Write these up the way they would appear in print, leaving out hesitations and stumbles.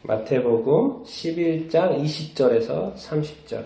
마태복음 11장 20절에서 30절.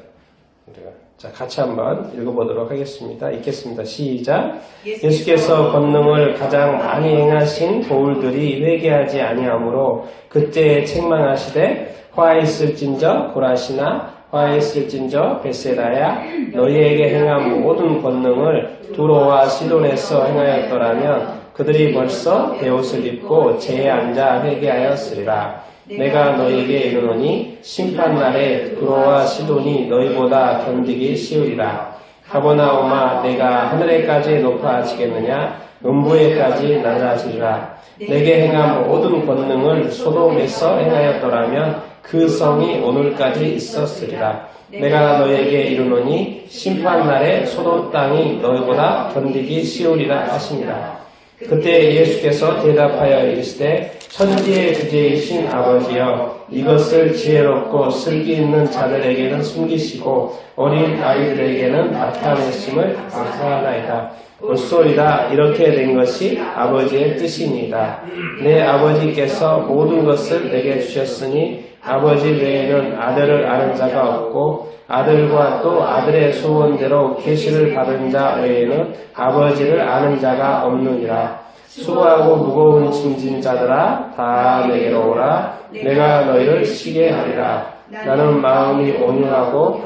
자, 같이 한번 읽어보도록 하겠습니다. 읽겠습니다. 시작. 예수께서 권능을 가장 많이 행하신 보울들이 회개하지 아니하므로 그때에 책망하시되 화있을진저 고라시나 화있을진저 벳세다야 너희에게 행한 모든 권능을 두로와 시돈에서 행하였더라면 그들이 벌써 베옷을 입고 제에 앉아 회개하였으리라. 내가 너희에게 이르노니 심판날에 두로와 시돈이 너희보다 견디기 쉬우리라. 가버나움아 내가 하늘에까지 높아지겠느냐 음부에까지 낮아지리라. 내게 행한 모든 권능을 소돔에서 행하였더라면 그 성이 오늘까지 있었으리라. 내가 너희에게 이르노니 심판날에 소돔 땅이 너희보다 견디기 쉬우리라 하시니라. 그때 예수께서 대답하여 이르시되 천지의 주제이신 아버지여 이것을 지혜롭고 슬기 있는 자들에게는 숨기시고 어린 아이들에게는 나타내심을 감사하나이다. 옳소이다. 이렇게 된 것이 아버지의 뜻이니이다. 내 아버지께서 모든 것을 내게 주셨으니 아버지 외에는 아들을 아는 자가 없고 아들과 또 아들의 소원대로 계시를 받은 자 외에는 아버지를 아는 자가 없느니라. 수고하고 무거운 짐진 자들아 다 내게로 오라. 내가 너희를 쉬게 하리라. 나는 마음이 온유하고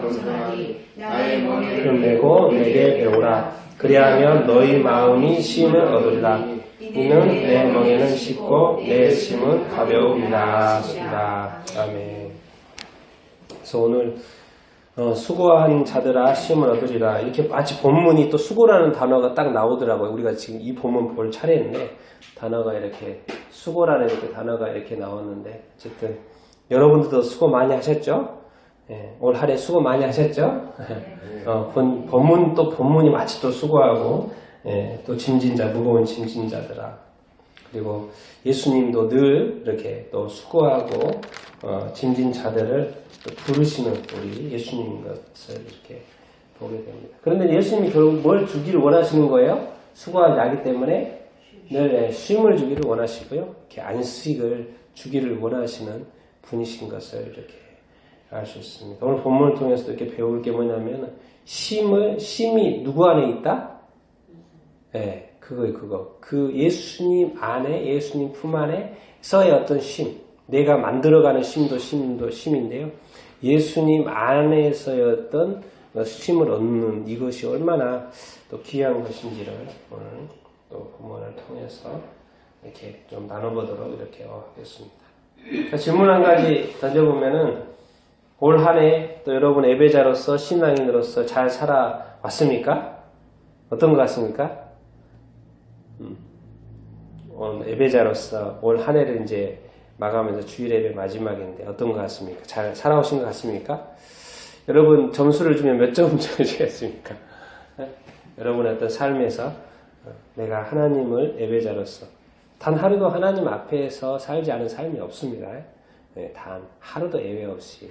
나의 멍에를 메고 내게 배우라. 그리하면 너희 마음이 쉼을 얻으리라. 이는 내 멍에는 쉽고 내 짐은 가벼움이라. 아멘. 그래서 오늘 수고한 자들아 쉼을 얻으리라. 이렇게 마치 본문이 또 수고라는 단어가 딱 나오더라고요. 우리가 지금 이 본문 볼 차례인데 단어가 이렇게 수고라는 이렇게 단어가 이렇게 나왔는데 어쨌든 여러분들도 수고 많이 하셨죠? 예, 올 한 해 수고 많이 하셨죠? 본문이 마치 또 수고하고 또 짐진자 무거운 짐진자들아. 그리고 예수님도 늘 이렇게 또 수고하고 짐진 자들을 또 부르시는 우리 예수님인 것을 이렇게 보게 됩니다. 그런데 예수님이 결국 뭘 주기를 원하시는 거예요? 수고하지 않기 때문에 늘 쉼을 주기를 원하시고요. 이렇게 안식을 주기를 원하시는 분이신 것을 이렇게 알 수 있습니다. 오늘 본문을 통해서도 이렇게 배울 게 뭐냐면 쉼이 누구 안에 있다? 네, 그거. 그 예수님 안에, 예수님 품 안에서의 어떤 쉼, 내가 만들어가는 쉼도 쉼인데요. 예수님 안에서의 어떤 쉼을 얻는 이것이 얼마나 또 귀한 것인지를 오늘 또 본문을 통해서 이렇게 좀 나눠보도록 이렇게 하겠습니다. 자, 질문 한 가지 던져보면은 올 한 해 또 여러분 예배자로서 신앙인으로서 잘 살아왔습니까? 어떤 것 같습니까? 오늘 예배자로서 올 한 해를 이제 마감해서 주일 예배 마지막인데 어떤 것 같습니까? 잘 살아오신 것 같습니까? 여러분 점수를 주면 몇 점 주시겠습니까? 여러분의 어떤 삶에서 내가 하나님을 예배자로서 단 하루도 하나님 앞에서 살지 않은 삶이 없습니다. 단 하루도 예외 없이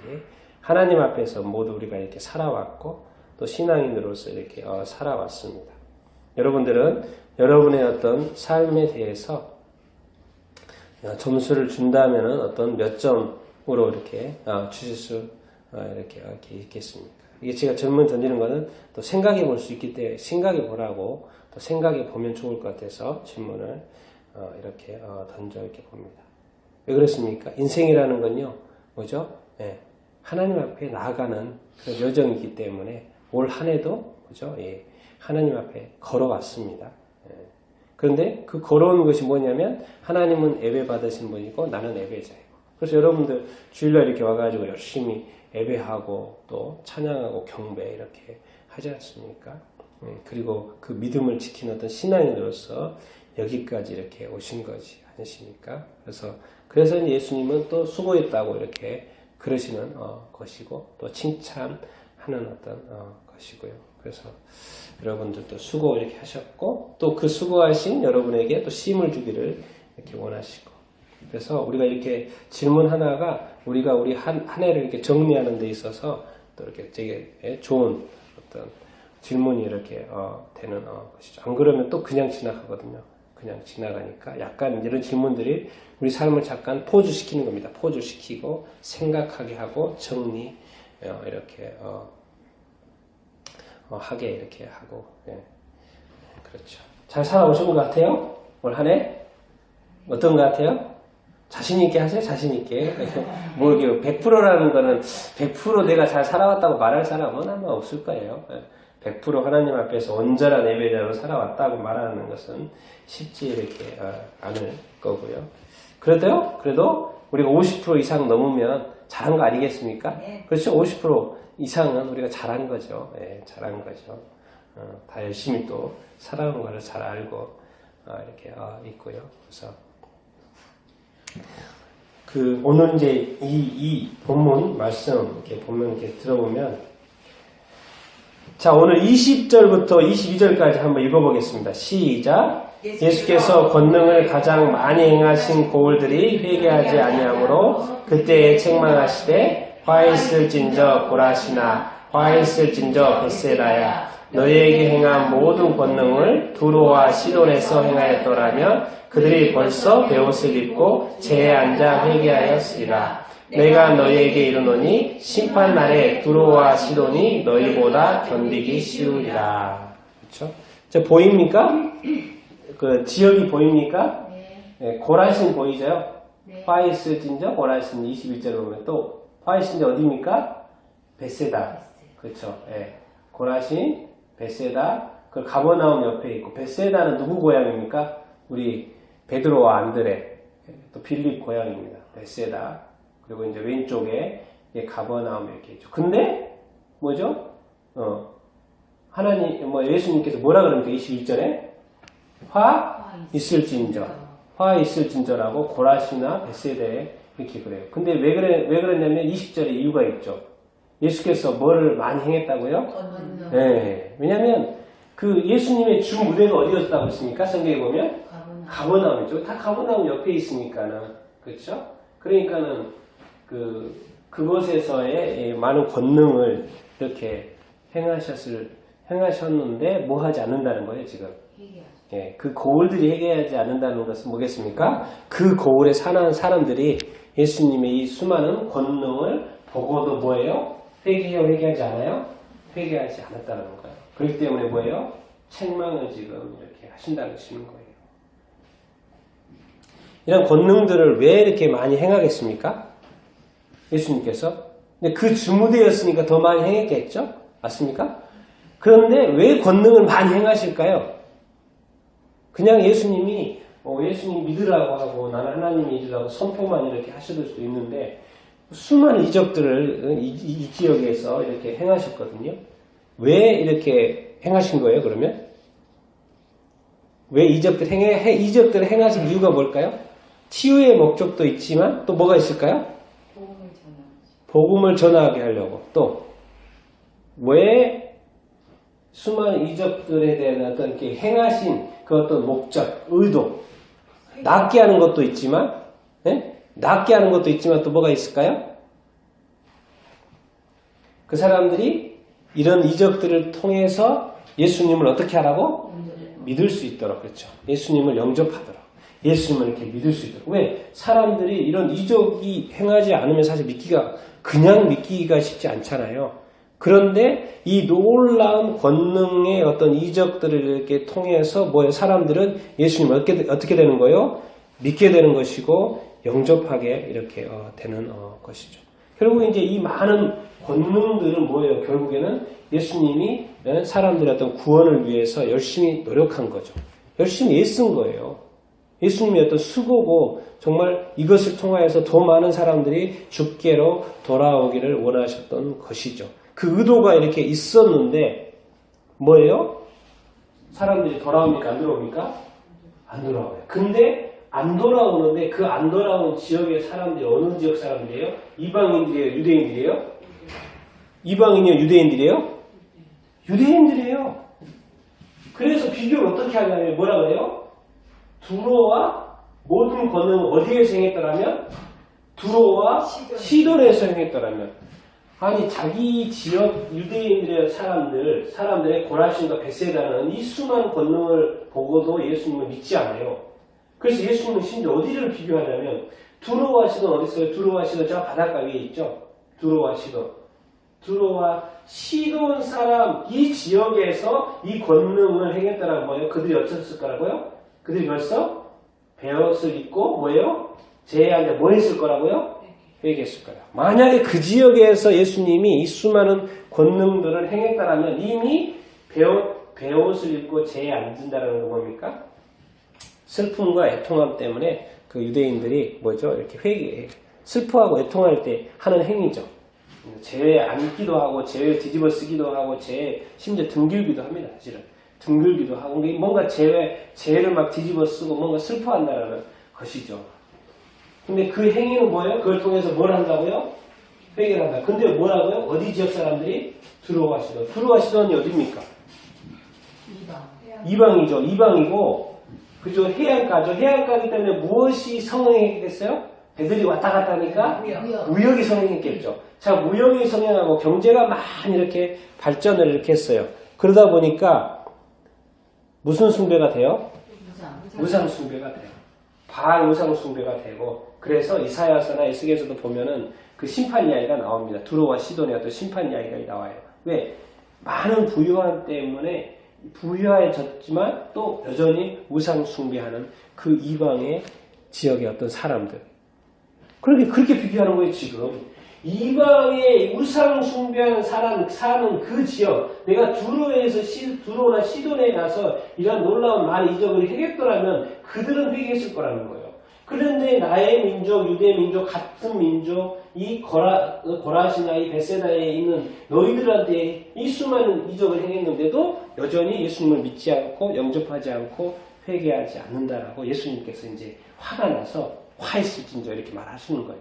하나님 앞에서 모두 우리가 이렇게 살아왔고 또 신앙인으로서 이렇게 살아왔습니다. 여러분들은 여러분의 어떤 삶에 대해서 점수를 준다면은 어떤 몇 점으로 이렇게 주실 수 이렇게 있겠습니까? 이게 제가 질문 던지는 거는 또 생각해 볼 수 있기 때문에 생각해 보라고 또 생각해 보면 좋을 것 같아서 질문을 이렇게 던져 이렇게 봅니다. 왜 그렇습니까? 인생이라는 건요, 뭐죠? 하나님 앞에 나아가는 그런 여정이기 때문에 올 한 해도 뭐죠? 하나님 앞에 걸어왔습니다. 그런데 그 걸어온 것이 뭐냐면 하나님은 예배 받으신 분이고 나는 예배자이고. 그래서 여러분들 주일날 이렇게 와가지고 열심히 예배하고 또 찬양하고 경배 이렇게 하지 않습니까? 그리고 그 믿음을 지키는 어떤 신앙인으로서 여기까지 이렇게 오신 것이 아니십니까? 그래서 예수님은 또 수고했다고 이렇게 그러시는 것이고 또 칭찬하는 어떤 것이고요. 그래서 여러분들도 수고 이렇게 하셨고 또 그 수고하신 여러분에게 또 쉼을 주기를 이렇게 원하시고 그래서 우리가 이렇게 질문 하나가 우리가 우리 한 해를 이렇게 정리하는 데 있어서 또 이렇게 되게 좋은 어떤 질문이 이렇게 되는 것이죠. 안 그러면 또 그냥 지나가거든요. 그냥 지나가니까 약간 이런 질문들이 우리 삶을 잠깐 포즈시키는 겁니다. 포즈시키고 생각하게 하고 정리 이렇게 하게 이렇게 하고 그렇죠. 잘 살아오신 것 같아요? 올 한 해? 어떤 것 같아요? 자신있게 하세요, 자신있게. 뭐, 100%라는 거는 100% 내가 잘 살아왔다고 말할 사람은 아마 없을 거예요. 100% 하나님 앞에서 온전한 예배자로 살아왔다고 말하는 것은 쉽지 이렇게 않을 거고요. 그래도 우리가 50% 이상 넘으면 잘한 거 아니겠습니까? 네. 그렇죠? 50% 이상은 우리가 잘한 거죠. 잘한 거죠. 다 열심히 또 살아오는 것을 잘 알고 이렇게 있고요. 그래서 오늘 이제 이 본문 말씀 이렇게 보면 이렇게 들어보면 자 오늘 20절부터 22절까지 한번 읽어보겠습니다. 시작. 예수께서 권능을 가장 많이 행하신 고을들이 회개하지 아니하므로 그때에 책망하시되 화 있을진저 고라시나 화 있을진저 벳세다야 너희에게 행한 모든 권능을 두로와 시돈에서 행하였더라면 그들이 벌써 베옷을 입고 재에 앉아 회개하였으리라. 내가 너희에게 이르노니 심판날에 두로와 시돈이 너희보다 견디기 쉬우리라. 그렇죠? 저 보입니까? 그 지역이 보입니까? 네. 고라신 보이죠? 네. 화이스진저 고라신 21절을 보면 또 화이스진저 어디입니까? 벳세다. 그렇죠? 네. 고라신 벳세다. 그 가버나움 옆에 있고 벳세다는 누구 고향입니까? 우리 베드로와 안드레 또 빌립 고향입니다. 벳세다. 그리고 이제 왼쪽에 가버나움 이렇게 있죠. 근데 뭐죠? 하나님 예수님께서 뭐라 그럽니까? 21절에 화 있을진저 화 있을진저라고 고라시나 벳세다에 이렇게 그래요. 근데 왜 그랬냐면 20절에 이유가 있죠. 예수께서 뭐를 많이 행했다고요? 네. 왜냐면 그 예수님의 주 무대가 어디였다고 했습니까? 성경에 보면 가버나움이죠. 다 가버나움 옆에 있으니까는 그렇죠? 그러니까는 그곳에서의 많은 권능을 이렇게 행하셨는데 뭐 하지 않는다는 거예요, 지금. 예, 그 고을들이 회개하지 않는다는 것은 뭐겠습니까? 그 고을에 사는 사람들이 예수님의 이 수많은 권능을 보고도 뭐예요? 회개하지 않아요? 회개하지 않았다는 거예요. 그렇기 때문에 뭐예요? 책망을 지금 이렇게 하신다는 거예요. 이런 권능들을 왜 이렇게 많이 행하겠습니까? 예수님께서. 근데 그 주무대였으니까 더 많이 행했겠죠? 맞습니까? 그런데 왜 권능을 많이 행하실까요? 그냥 예수님이 예수님 믿으라고 하고 나는 하나님 믿으라고 선포만 이렇게 하실 수도 있는데 수많은 이적들을 이 지역에서 이렇게 행하셨거든요. 왜 이렇게 행하신 거예요, 그러면? 왜 이적들을 행하신 이유가 뭘까요? 치유의 목적도 있지만 또 뭐가 있을까요? 복음을 전하게 하려고. 또 왜 수많은 이적들에 대한 어떤 이렇게 행하신 그 어떤 목적, 의도, 낫게 하는 것도 있지만, 낫게 하는 것도 있지만 또 뭐가 있을까요? 그 사람들이 이런 이적들을 통해서 예수님을 어떻게 하라고? 믿을 수 있도록, 그렇죠. 예수님을 영접하도록. 예수님을 이렇게 믿을 수 있도록. 왜? 사람들이 이런 이적이 행하지 않으면 사실 그냥 믿기가 쉽지 않잖아요. 그런데 이 놀라운 권능의 어떤 이적들을 이렇게 통해서 사람들은 예수님을 어떻게 되는 거예요? 믿게 되는 것이고 영접하게 이렇게 되는 것이죠. 결국 이제 이 많은 권능들은 뭐예요? 결국에는 예수님이 사람들의 어떤 구원을 위해서 열심히 노력한 거죠. 열심히 애쓴 거예요. 예수님의 어떤 수고고 정말 이것을 통하여서 더 많은 사람들이 주께로 돌아오기를 원하셨던 것이죠. 그 의도가 이렇게 있었는데 뭐예요? 사람들이 돌아옵니까? 안 돌아옵니까? 안 돌아와요. 근데 안 돌아오는데 그 안 돌아오는 지역의 사람들이 어느 지역 사람들이에요? 이방인들이에요? 유대인들이에요? 이방인이요? 유대인들이에요? 유대인들이에요. 그래서 비교를 어떻게 하냐면 뭐라 그래요? 두로와 모든 권능을 어디에서 행했더라면? 두로와 시돈에서 행했더라면 아니 자기 지역 유대인들의 사람들의 고라신과 베세다는 이 수많은 권능을 보고도 예수님을 믿지 않아요. 그래서 예수님은 심지어 어디를 비교하냐면 두로와 시돈 어디 있어요? 두로와 시돈 저 바닷가 위에 있죠. 두로와 시돈. 두로와 시돈 사람 이 지역에서 이 권능을 행했다라고 뭐예요? 그들이 어쩌었을 거라고요? 그들이 벌써 베옷을 입고 뭐예요? 제한테 뭐 했을 거라고요? 회개했을 거라. 만약에 그 지역에서 예수님이 이 수많은 권능들을 행했다라면 이미 베옷을 입고 제에 앉는다라는 거 뭡니까? 슬픔과 애통함 때문에 그 유대인들이 뭐죠? 이렇게 슬퍼하고 애통할 때 하는 행위죠. 제에 앉기도 하고 제에 뒤집어 쓰기도 하고 제에 심지어 등길기도 합니다. 사실은 등길기도 하고 뭔가 제를 막 뒤집어 쓰고 뭔가 슬퍼한다라는 것이죠. 근데 그 행위는 뭐예요? 그걸 통해서 뭘 한다고요? 회개를 한다. 근데 뭐라고요? 어디 지역 사람들이? 두로와 시돈. 두로와 시돈이 어디입니까? 이방이죠. 이방이고 그죠? 해안가죠. 해안가이기 때문에 무엇이 성행했겠어요? 배들이 왔다 갔다 하니까 무역이 성행했겠죠. 자, 무역이 성행하고 경제가 많이 이렇게 발전을 이렇게 했어요. 그러다 보니까 무슨 숭배가 돼요? 우상 숭배가 돼요. 바알 우상 숭배가 되고 그래서 이사야서나 에스겔서도 보면은 그 심판 이야기가 나옵니다. 두로와 시돈의 어떤 심판 이야기가 나와요. 왜? 많은 부유함 때문에 부유해졌지만 또 여전히 우상 숭배하는 그 이방의 지역의 어떤 사람들. 그렇게 비교하는 거예요, 지금. 이방의 우상 숭배하는 사람 사는 그 지역, 내가 두로나 시돈에 가서 이런 놀라운 많은 이적을 행했더라면 그들은 회개했을 거라는 거예요. 그런데 나의 민족, 유대 민족, 같은 민족, 이 고라시나 이 베세다에 있는 너희들한테 이 수많은 이적을 행했는데도 여전히 예수님을 믿지 않고 영접하지 않고 회개하지 않는다라고 예수님께서 이제 화가 나서 화했을진저 이렇게 말하시는 거예요.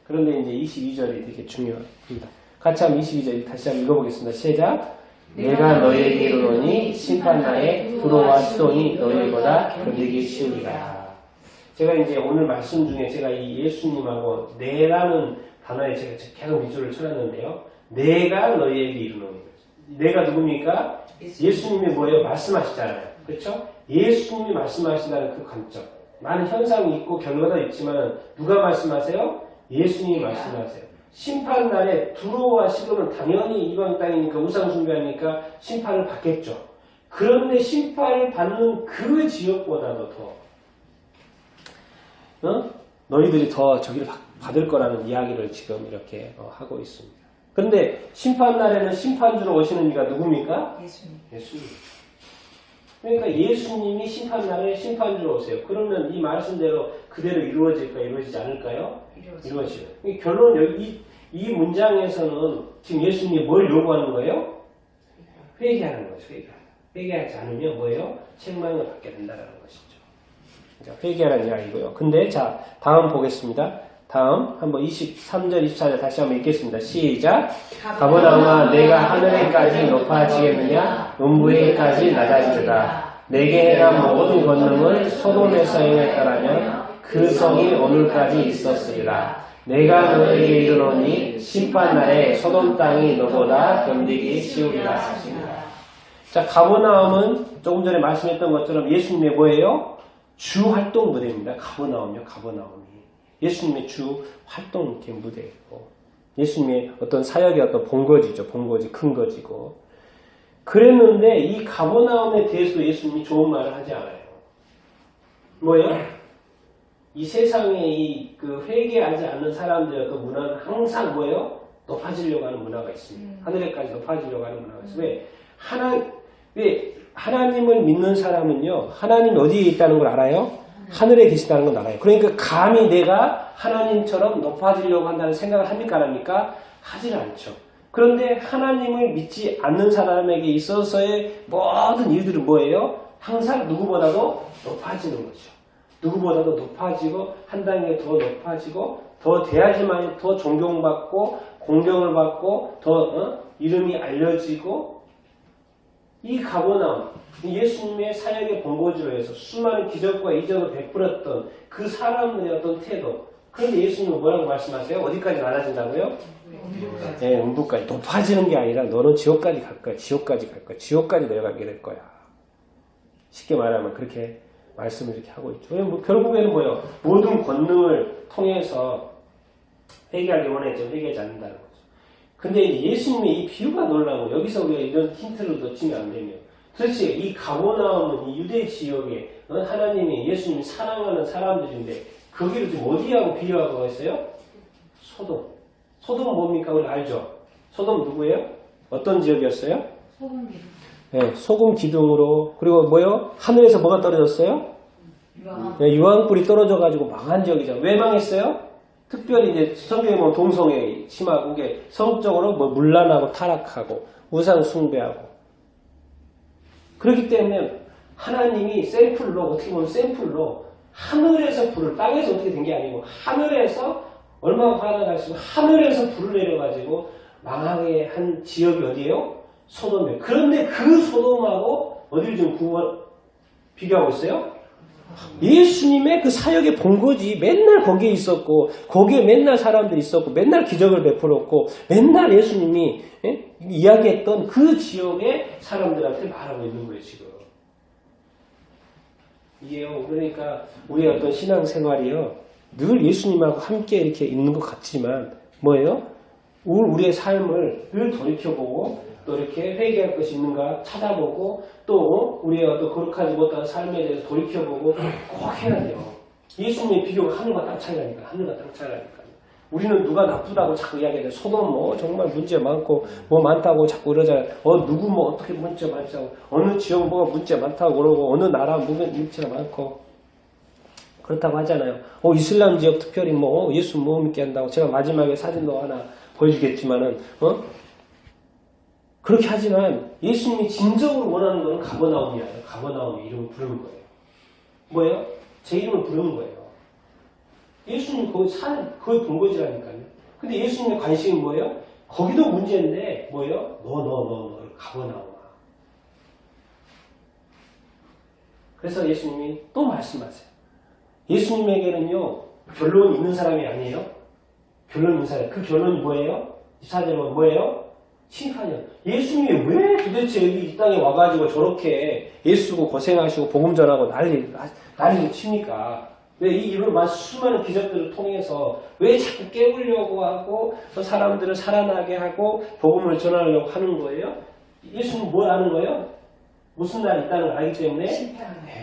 그런데 이제 22절이 되게 중요합니다. 같이 한번 22절 다시 한번 읽어보겠습니다. 시작. 내가 너희에게 이르노니 심판날에 두로와 시돈이 너희보다 견디기 쉬우리라. 제가 이제 오늘 말씀 중에 제가 이 예수님하고 내라는 단어에 제가 계속 미주를 쳐놨는데요. 내가 너희에게 이르노니. 내가 누굽니까? 예수님이 뭐예요? 말씀하시잖아요. 그렇죠? 예수님이 말씀하신다는 그 관점. 많은 현상이 있고 결과가 있지만 누가 말씀하세요? 예수님이 말씀하세요. 심판날에 두로와 시돈은 당연히 이방 땅이니까 우상 숭배하니까 심판을 받겠죠. 그런데 심판을 받는 그 지역보다도 더 너희들이 더 저기를 받을 거라는 이야기를 지금 이렇게 하고 있습니다. 그런데 심판날에는 심판주로 오시는 이가 누굽니까? 예수님. 그러니까 예수님이 심판날에 심판주로 오세요. 그러면 이 말씀대로 그대로 이루어질까요? 이루어지지 않을까요? 이루어져요. 결론 여기 이 문장에서는 지금 예수님이 뭘 요구하는 거예요? 회개하는 거죠. 회개하지 않으면 뭐예요? 책망을 받게 된다는 것이죠. 회개하라는 이야기고요. 근데 자 다음 보겠습니다. 다음 한번 23절 24절 다시 한번 읽겠습니다. 시작. 가버나움아 내가 하늘에까지 높아지겠느냐 음부에까지 낮아지리라. 내게 행한 모든 권능을 소돔에서 행했다라면 그 성이 오늘까지 있었으리라. 내가 너에게 이르노니 심판날에 소돔 땅이 너보다 견디기 쉬우리라 하시니라. 자, 가버나움은 조금 전에 말씀했던 것처럼 예수님의 뭐예요? 주 활동 무대입니다. 가버나움이요, 가버나움이. 예수님의 주 활동 무대이고, 예수님의 어떤 사역의 어떤 본거지죠. 본거지, 큰 거지고. 그랬는데, 이 가버나움에 대해서도 예수님이 좋은 말을 하지 않아요. 뭐예요? 이 세상에 그 회개하지 않는 사람들의 그 문화는 항상 뭐예요? 높아지려고 하는 문화가 있습니다. 하늘에까지 높아지려고 하는 문화가 있어요. 왜 하나님을 믿는 사람은요, 하나님이 어디에 있다는 걸 알아요? 하늘에 계시다는 건 알아요. 그러니까 감히 내가 하나님처럼 높아지려고 한다는 생각을 합니까? 안 합니까? 하질 않죠. 그런데 하나님을 믿지 않는 사람에게 있어서의 모든 일들은 뭐예요? 항상 누구보다도 높아지는 거죠. 누구보다도 높아지고 한 단계 더 높아지고 더 돼야지만 더 존경받고 공경을 받고 더 이름이 알려지고 이 가버나움 예수님의 사역의 본거지로해서 수많은 기적과 이적을 베풀었던 그 사람들의 어떤 태도 그런데 예수님은 뭐라고 말씀하세요? 어디까지 낮아진다고요? 네, 음부까지. 높아지는 게 아니라 너는 지옥까지 갈 거야. 지옥까지 갈 거야. 지옥까지 내려가게 될 거야. 쉽게 말하면 그렇게 말씀을 이렇게 하고 있죠. 뭐 결국에는 뭐예요? 모든 권능을 통해서 회개하기 원했죠. 회개하지 않는다는 거죠. 근데 예수님의 이 비유가 놀라고 여기서 우리가 이런 힌트를 놓치면 안 되며 도대체 이 가버나움은 이 유대 지역에 하나님이 예수님이 사랑하는 사람들인데 거기를 지금 어디하고 비교하고 있어요? 소돔. 소돔은 뭡니까? 우리 알죠? 소돔 누구예요? 어떤 지역이었어요? 소금 기름. 네, 소금 기둥으로 그리고 뭐요? 하늘에서 뭐가 떨어졌어요? 유황. 네, 유황불이 떨어져가지고 망한 지역이죠. 왜 망했어요? 특별히 이제 성경에 보면 동성애 심하고 게 성적으로 뭐 문란하고 타락하고 우상 숭배하고 그렇기 때문에 하나님이 샘플로 어떻게 보면 샘플로 하늘에서 불을 땅에서 어떻게 된 게 아니고 하늘에서 얼마나 화가 났으면 하늘에서 불을 내려가지고 망하게 한 지역이 어디예요? 소돔이에요. 그런데 그 소돔하고 어디를 좀 비교하고 있어요? 예수님의 그 사역의 본거지. 맨날 거기에 있었고 거기에 맨날 사람들이 있었고 맨날 기적을 베풀었고 맨날 예수님이 이야기했던 그 지역의 사람들한테 말하고 있는 거예요. 지금 이게요. 그러니까 우리의 어떤 신앙생활이요 늘 예수님하고 함께 이렇게 있는 것 같지만 뭐예요? 우리의 삶을 늘 돌이켜보고 또 이렇게 회개할 것이 있는가 찾아보고 또 우리의 어떤 거룩하지 못한 삶에 대해서 돌이켜보고 꼭 해야 돼요. 예수님의 비교가 하늘과 땅 차이라니까. 하늘과 땅 차이라니까. 우리는 누가 나쁘다고 자꾸 이야기해요. 소돔 뭐 정말 문제 많고 뭐 많다고 자꾸 그러잖아요. 누구 뭐 어떻게 문제 많다고 어느 지역 뭐가 문제 많다고 그러고 어느 나라 문제가 많고 그렇다고 하잖아요. 이슬람 지역 특별히 뭐 예수 못 믿게 한다고 제가 마지막에 사진도 하나 보여주겠지만은 그렇게 하지만 예수님이 진정으로 원하는 것은 가버나움이 아니에요. 가버나움의 이름을 부르는 거예요. 뭐예요? 제 이름을 부르는 거예요. 예수님 그걸 본거지라니까요. 근데 예수님의 관심이 뭐예요? 거기도 문제인데 뭐예요? 너 가버나움아. 그래서 예수님이 또 말씀하세요. 예수님에게는요 결론이 있는 사람이 아니에요. 결론이 있는 사람. 그 결론이 뭐예요? 14절은 뭐예요? 심판이요. 예수님이 왜 도대체 여기 이 땅에 와가지고 저렇게 예수고 고생하시고 복음 전하고 난리를 칩니까? 왜 이런 수많은 기적들을 통해서 왜 자꾸 깨우려고 하고 또 사람들을 살아나게 하고 복음을 전하려고 하는 거예요? 예수님은 뭘 아는 거예요? 무슨 날이 있다는 걸 알기 때문에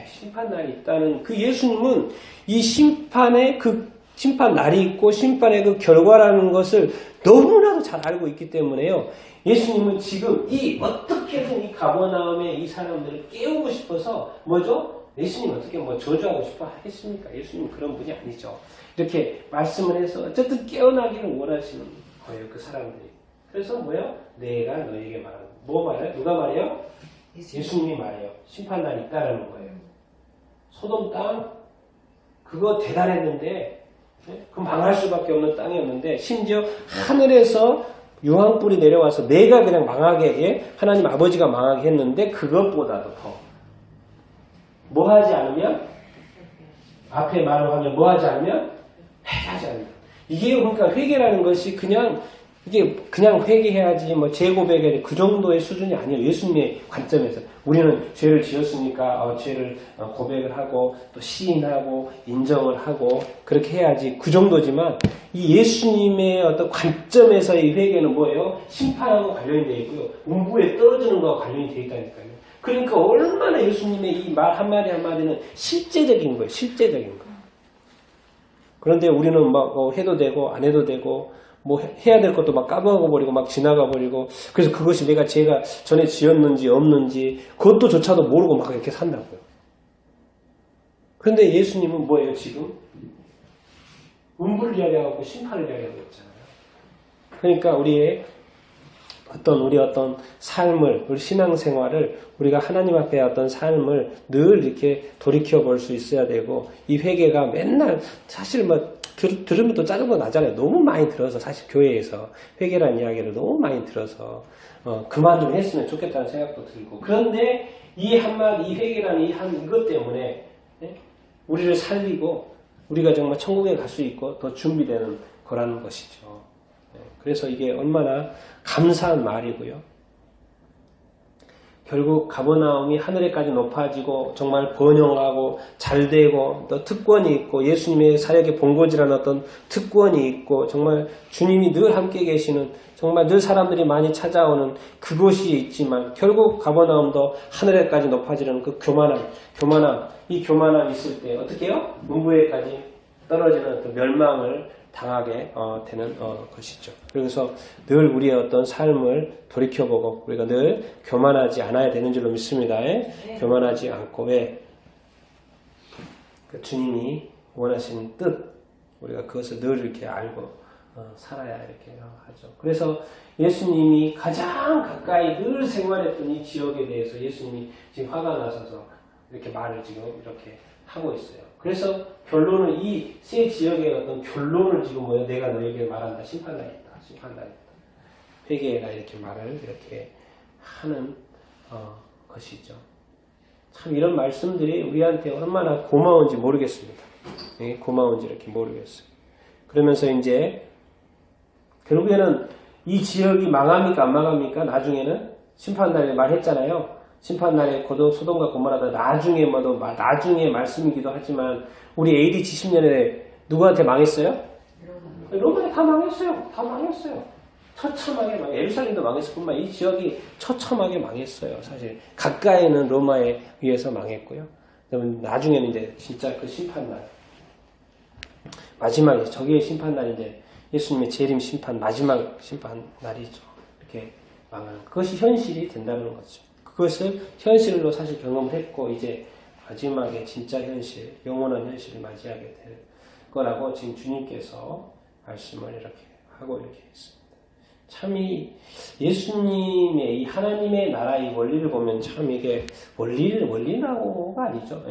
심판 날이 있다는 그 예수님은 이 심판의 그 심판 날이 있고 심판의 그 결과라는 것을 너무나도 잘 알고 있기 때문에요. 예수님은 지금 어떻게든 이 가버나움의 이 사람들을 깨우고 싶어서 뭐죠? 예수님 어떻게 저주하고 싶어 하겠습니까? 예수님은 그런 분이 아니죠. 이렇게 말씀을 해서 어쨌든 깨어나기를 원하시는 거예요. 그 사람들이. 그래서 뭐요? 내가 너에게 말하는 뭐 말해요? 누가 말해요? 예수님이 말해요. 심판날이 있다라는 거예요. 소돔 땅 그거 대단했는데 그 망할 수밖에 없는 땅이었는데 심지어 하늘에서 유황불이 내려와서 내가 그냥 망하게 하나님 아버지가 망하게 했는데 그것보다도 더 뭐 하지 않으면 앞에 말을 하면 뭐 하지 않으면 회개하지 않는다. 이게 그러니까 회개라는 것이 그냥 회개해야지 재고백이 그 정도의 수준이 아니에요. 예수님의 관점에서 우리는 죄를 지었으니까 죄를 고백을 하고 또 시인하고 인정을 하고 그렇게 해야지 그 정도지만 이 예수님의 어떤 관점에서의 회개는 뭐예요? 심판하고 관련이 되어 있고요. 음부에 떨어지는 것과 관련이 되어 있다니까요. 그러니까 얼마나 예수님의 이 말 한마디 한마디는 실제적인 거예요. 실제적인 거. 그런데 우리는 해도 되고 안 해도 되고 해야 될 것도 까먹어 버리고 지나가 버리고 그래서 그것이 내가 죄가 전에 지었는지 없는지 그것도 조차도 모르고 이렇게 산다고요. 그런데 예수님은 뭐예요 지금? 음부를 이야기하고 심판을 이야기하고 있잖아요. 그러니까 우리의 어떤 삶을 우리 신앙생활을 우리가 하나님 앞에 어떤 삶을 늘 이렇게 돌이켜 볼 수 있어야 되고 이 회개가 맨날 사실 들으면 또 짜증도 나잖아요. 너무 많이 들어서 사실 교회에서 회개라는 이야기를 너무 많이 들어서 그만 좀 했으면 좋겠다는 생각도 들고 그런데 이 한마디 이 회개라는 이것 때문에 우리를 살리고 우리가 정말 천국에 갈 수 있고 더 준비되는 거라는 것이죠. 그래서 이게 얼마나 감사한 말이고요. 결국 가버나움이 하늘에까지 높아지고 정말 번영하고 잘되고 또 특권이 있고 예수님의 사역의 본고지라는 어떤 특권이 있고 정말 주님이 늘 함께 계시는 정말 늘 사람들이 많이 찾아오는 그곳이 있지만 결국 가버나움도 하늘에까지 높아지는 그 이 교만함 있을 때 어떻게 해요? 문부에까지 떨어지는 그 멸망을 당하게 되는 것이죠. 그래서 늘 우리의 어떤 삶을 돌이켜보고 우리가 늘 교만하지 않아야 되는 줄로 믿습니다. 교만하지 않고 왜? 그 주님이 원하시는 뜻 우리가 그것을 늘 이렇게 알고 살아야 이렇게 하죠. 그래서 예수님이 가장 가까이 늘 생활했던 이 지역에 대해서 예수님이 지금 화가 나셔서 이렇게 말을 지금 이렇게 하고 있어요. 그래서 결론은 이 세 지역의 어떤 결론을 지금 뭐예요? 내가 너에게 말한다. 심판당했다. 회개해라. 이렇게 말을 이렇게 하는 것이죠. 참 이런 말씀들이 우리한테 얼마나 고마운지 모르겠습니다. 고마운지 이렇게 모르겠어요. 그러면서 이제 결국에는 이 지역이 망합니까? 안 망합니까? 나중에는 심판날에 말했잖아요. 심판날에 소돔과 고모라다 나중에 나중에 말씀이기도 하지만 우리 AD 70년에 누구한테 망했어요? 로마에 다 망했어요. 처참하게 망했어요. 예루살렘도 망했을 뿐만 이 지역이 처참하게 망했어요. 사실 가까이는 로마에 의해서 망했고요. 나중에는 이제 진짜 그 심판날 마지막에 저기의 심판날인데 예수님의 재림 심판 마지막 심판날이죠. 이렇게 망하는 그것이 현실이 된다는 거죠. 그것을 현실로 사실 경험을 했고 이제 마지막에 진짜 현실, 영원한 현실을 맞이하게 될 거라고 지금 주님께서 말씀을 이렇게 하고 이렇게 했습니다. 참 이 예수님의 이 하나님의 나라의 원리를 보면 참 이게 원리라고가 아니죠.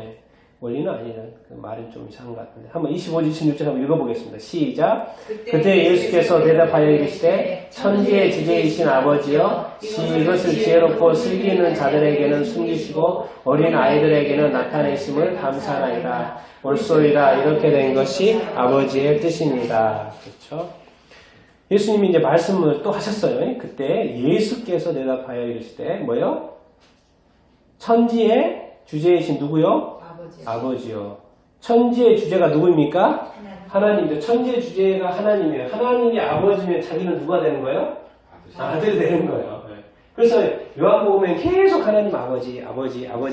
원리는 아니라는 그 말은 좀 이상한 것 같은데 한번 25절 26절 한번 읽어보겠습니다. 시작. 그때 예수께서 대답하여 이르시되 천지의 주제이신 아버지여 이것을 지혜롭고 슬기는 자들에게는 숨기시고 어린 아이들에게는 나타내심을 감사하나이다. 옳소이다. 이렇게 된 것이 아버지의 뜻입니다. 그렇죠? 예수님이 이제 말씀을 또 하셨어요. 그때 예수께서 대답하여 이르시되 뭐요? 천지의 주제이신 누구요? 아버지요. 천지의 주제가 누구입니까? 하나님이죠. 천지의 주제가 하나님이에요. 하나님이 아버지면 자기는 누가 되는 거예요? 아들이 되는 거예요. 그래서 요한복음에 계속 하나님 아버지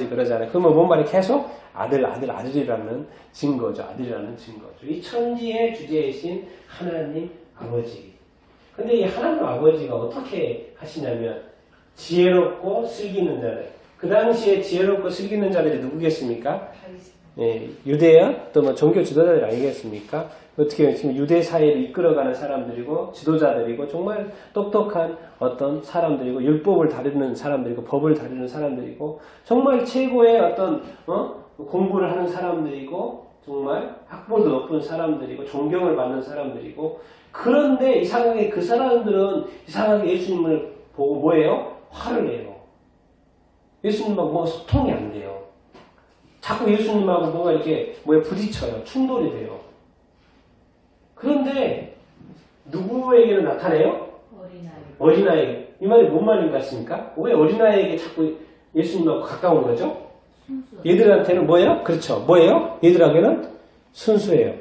그러잖아요. 그러면 뭔 말이 계속 아들이라는 증거죠. 아들이라는 증거죠. 이 천지의 주제이신 하나님 아버지. 근데 이 하나님 아버지가 어떻게 하시냐면 지혜롭고 슬기는 자들. 그 당시에 지혜롭고 슬기는 자들이 누구겠습니까? 유대야? 또 뭐 종교 지도자들 아니겠습니까? 어떻게 지금 유대 사회를 이끌어가는 사람들이고 지도자들이고 정말 똑똑한 어떤 사람들이고 율법을 다루는 사람들이고 법을 다루는 사람들이고 정말 최고의 어떤 공부를 하는 사람들이고 정말 학벌도 높은 사람들이고 존경을 받는 사람들이고 그런데 이상하게 그 사람들은 이상하게 예수님을 보고 뭐예요? 화를 내요. 예수님하고 뭔가 소통이 안 돼요. 자꾸 예수님하고 뭔가 이렇게 부딪혀요. 충돌이 돼요. 그런데 누구에게는 나타내요? 어린아이. 이 말이 뭔 말인 것 같습니까? 왜 어린아이에게 자꾸 예수님하고 가까운 거죠? 얘들한테는 뭐예요? 그렇죠. 뭐예요? 얘들에게는 순수해요.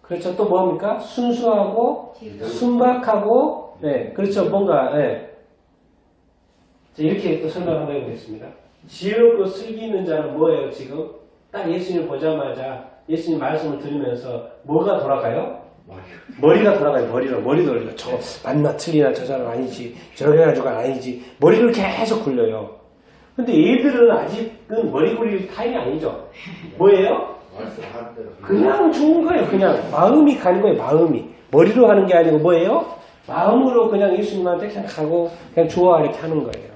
그렇죠. 또 뭐합니까? 순수하고 순박하고 그렇죠. 뭔가 이렇게 또 설명 한번 해보겠습니다. 지혜롭고 슬기 있는 자는 뭐예요, 지금? 딱 예수님 보자마자 예수님 말씀을 들으면서 뭐가 돌아가요? 머리가 돌아가요, 머리 돌려요. 저거 맞나 틀리나 저 사람 아니지, 저렇게 해가지고 아니지. 머리를 계속 굴려요. 근데 얘들은 아직은 머리 굴릴 타임이 아니죠. 뭐예요? 그냥 좋은 거예요. 그냥 마음이 가는 거예요, 마음이. 머리로 하는 게 아니고 뭐예요? 마음으로 그냥 예수님한테 그냥 가고 그냥 좋아 이렇게 하는 거예요.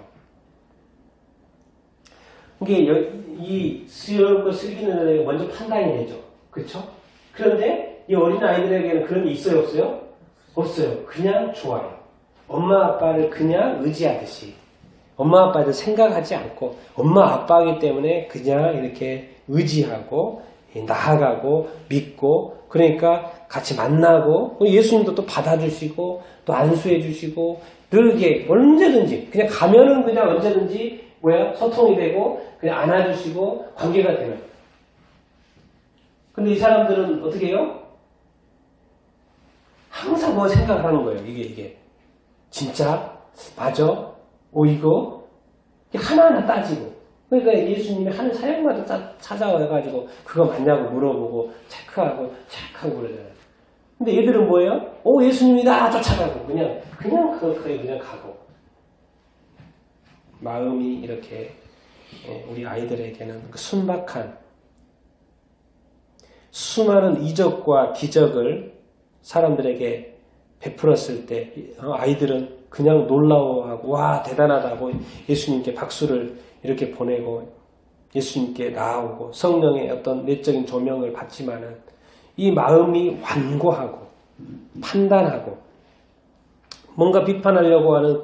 이게 이 수요롭고 슬기는 자들에게 먼저 판단이 되죠. 그렇죠? 그런데 이 어린 아이들에게는 그런 게 있어요, 없어요? 없어요. 그냥 좋아요. 엄마 아빠를 그냥 의지하듯이 엄마 아빠를 생각하지 않고 엄마 아빠이기 때문에 그냥 이렇게 의지하고 나아가고 믿고 그러니까 같이 만나고 예수님도 또 받아주시고 또 안수해 주시고 늘 이게 언제든지 그냥 가면은 그냥 언제든지 소통이 되고 그냥 안아주시고 관계가 되는. 근데 이 사람들은 어떻게 해요? 항상 뭐 생각을 하는 거예요. 이게 진짜 맞아? 이거 하나하나 따지고. 그러니까 예수님이 하는 사역마다 찾아와가지고 그거 맞냐고 물어보고 체크하고 그러잖아요. 근데 얘들은 뭐예요? 예수님이다 쫓아가고 그냥 가고. 마음이 이렇게 우리 아이들에게는 순박한 수많은 이적과 기적을 사람들에게 베풀었을 때 아이들은 그냥 놀라워하고 와 대단하다고 예수님께 박수를 이렇게 보내고 예수님께 나아오고 성령의 어떤 내적인 조명을 받지만은 이 마음이 완고하고 판단하고 뭔가 비판하려고 하는